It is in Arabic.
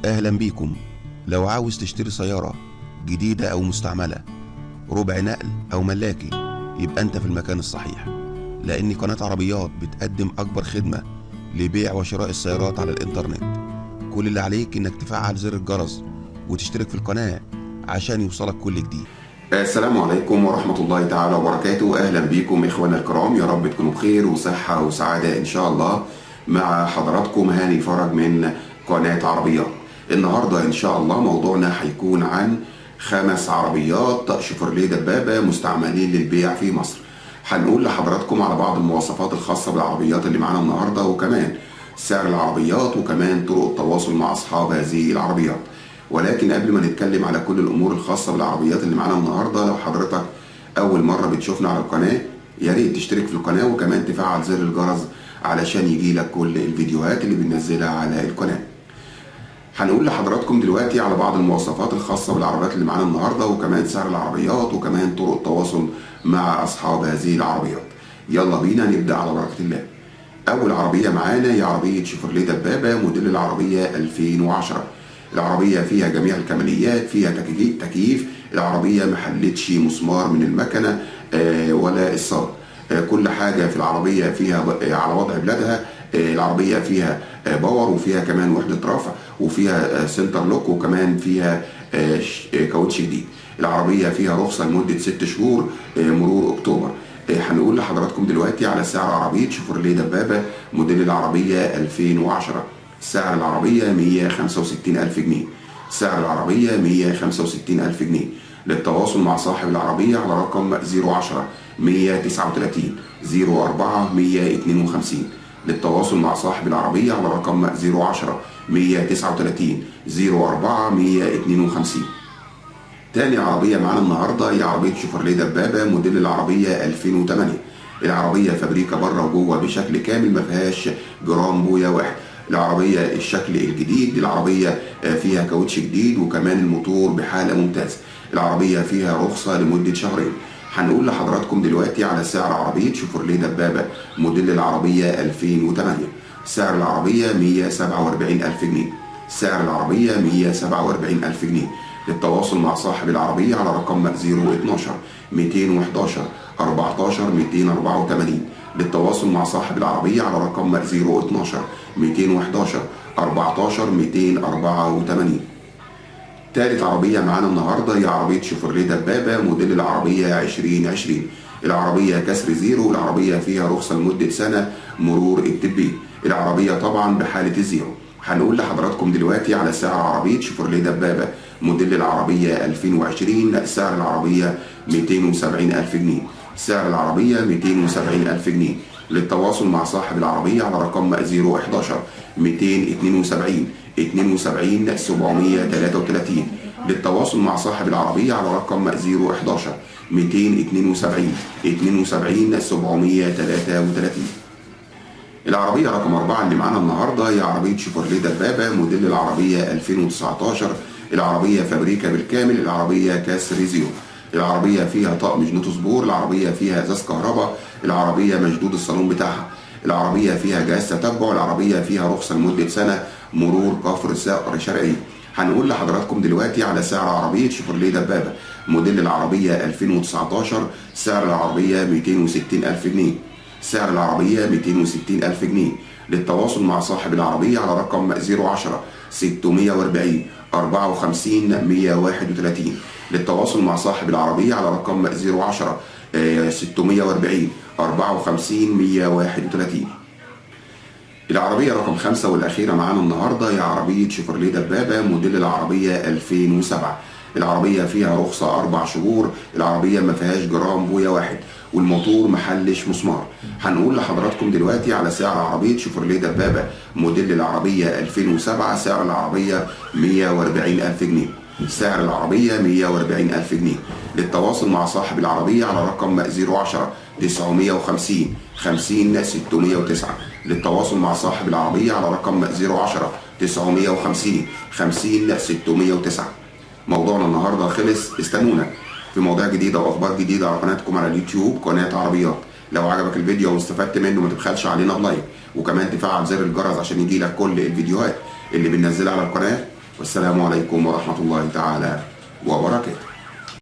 أهلا بيكم. لو عاوز تشتري سيارة جديدة أو مستعملة، ربع نقل أو ملاكي، يبقى أنت في المكان الصحيح، لأن قناة عربيات بتقدم أكبر خدمة لبيع وشراء السيارات على الإنترنت. كل اللي عليك إنك تفعل زر الجرس وتشترك في القناة عشان يوصلك كل جديد. السلام عليكم ورحمة الله تعالى وبركاته. أهلا بكم إخوانا الكرام، يا رب تكونوا بخير وصحة وسعادة إن شاء الله. مع حضراتكم هاني فرج من قناة عربيات. النهاردة إن شاء الله موضوعنا هيكون عن 5 عربيات شيفروليه دبابة مستعملين للبيع في مصر. هنقول لحضراتكم على بعض المواصفات الخاصة بالعربيات اللي معانا النهاردة، وكمان سعر العربيات، وكمان طرق التواصل مع أصحاب هذه العربيات. ولكن قبل ما نتكلم على كل الامور الخاصه بالعربيات اللي معانا النهارده، لو حضرتك اول مره بتشوفنا على القناه يا ريت تشترك في القناه، وكمان تفعل زر الجرس علشان يجي لك كل الفيديوهات اللي بننزلها على القناه. هنقول لحضراتكم دلوقتي على بعض المواصفات الخاصه بالعربيات اللي معانا النهارده، وكمان سعر العربيات، وكمان طرق التواصل مع اصحاب هذه العربيات. يلا بينا نبدا على بركه الله. اول عربيه معانا هي عربيه شيفروليه دبابه موديل العربيه 2010. العربية فيها جميع الكماليات، فيها تكييف، العربية ما حلتش مسمار من المكنة ولا الصاج. كل حاجة في العربية فيها على وضع بلادها. العربية فيها باور، وفيها كمان وحدة رفع، وفيها سنتر لوك، وكمان فيها كاوتش جديد. العربية فيها رخصة لمدة 6 شهور مرور أكتوبر. هنقول لحضراتكم دلوقتي على سعر عربية شيفروليه دبابة موديل العربية 2010. سعر العربية 165,000 جنيه. سعر العربية 165,000 جنيه. للتواصل مع صاحب العربية على رقم 010 139 04 152. للتواصل مع صاحب العربية على رقم 010 139 04 152. تاني عربية معانا النهاردة هي عربية شيفروليه دبابة موديل العربية 2008. العربية فابريكا بره وجوه بشكل كامل، ما فيهاش جرام بويا واحد. العربية الشكل الجديد، العربية فيها كاوتش جديد، وكمان الموتور بحالة ممتازة. العربية فيها رخصة لمدة شهرين. هنقول لحضراتكم دلوقتي على سعر عربية شيفروليه دبابة موديل العربية 2008. سعر العربية 147,000 جنيه. سعر العربية 147,000 جنيه. للتواصل مع صاحب العربية على رقم 012 211 14 284. للتواصل مع صاحب العربية على رقم 012 211 14 284. تالت عربية معانا النهاردة هي عربية شيفروليه دبابة موديل العربية 2020. العربية كسر زيرو، العربية فيها رخصة لمدة سنة مرور التبريد. العربية طبعا بحالة الزيرو. هنقول لحضراتكم دلوقتي على سعر عربية شيفروليه دبابة موديل العربية 2020. سعر العربية 270,000 جنيه. سعر العربية 270,000 جنيه. للتواصل مع صاحب العربية على رقم 011 272 72 733. للتواصل مع صاحب العربية على رقم 011 272 72 733. العربية رقم 4 اللي معانا النهاردة هي عربية شيفروليه دبابة موديل العربية 2019. العربية فابريكا بالكامل، العربية كسر زيرو. العربية فيها طقم جنوط سبور، العربية فيها ازاز كهرباء، العربية مشدود الصالون بتاعها، العربية فيها جهاز تتبع، العربية فيها رخصة لمدة سنة مرور كفر صقر شرقية. هنقول لحضراتكم دلوقتي على سعر عربية شيفروليه دبابة موديل العربية 2019. سعر العربية 260,000 جنيه. سعر العربية 260,000 جنيه. للتواصل مع صاحب العربية على رقم 010 640 54 131. للتواصل مع صاحب العربية على رقم 010 640 54 131. العربية رقم 5 والأخيرة معانا النهاردة هي عربية شيفروليه دبابة موديل العربية 2007. العربية فيها رخصة 4 شهور، العربية ما فيهاش جرام بويا واحد، والموتور محلش مسمار. هنقول لحضراتكم دلوقتي على سعر عربية شيفروليه دبابة موديل العربية 2007. سعر العربية 140,000 جنيه. سعر العربية 140,000 جنيه. للتواصل مع صاحب العربية على رقم 010 950 50 609. للتواصل مع صاحب العربية على رقم 010 950 50 609. موضوعنا النهاردة خلص. استنونا في مواضيع جديدة وأخبار جديدة على قناتكم على اليوتيوب قناة عربيات. لو عجبك الفيديو واستفدت منه ما تبخلش علينا بلايك، وكمان تفعل زر الجرس عشان يجيلك كل الفيديوهات اللي بننزلها على القناة. والسلام عليكم ورحمة الله تعالى وبركاته.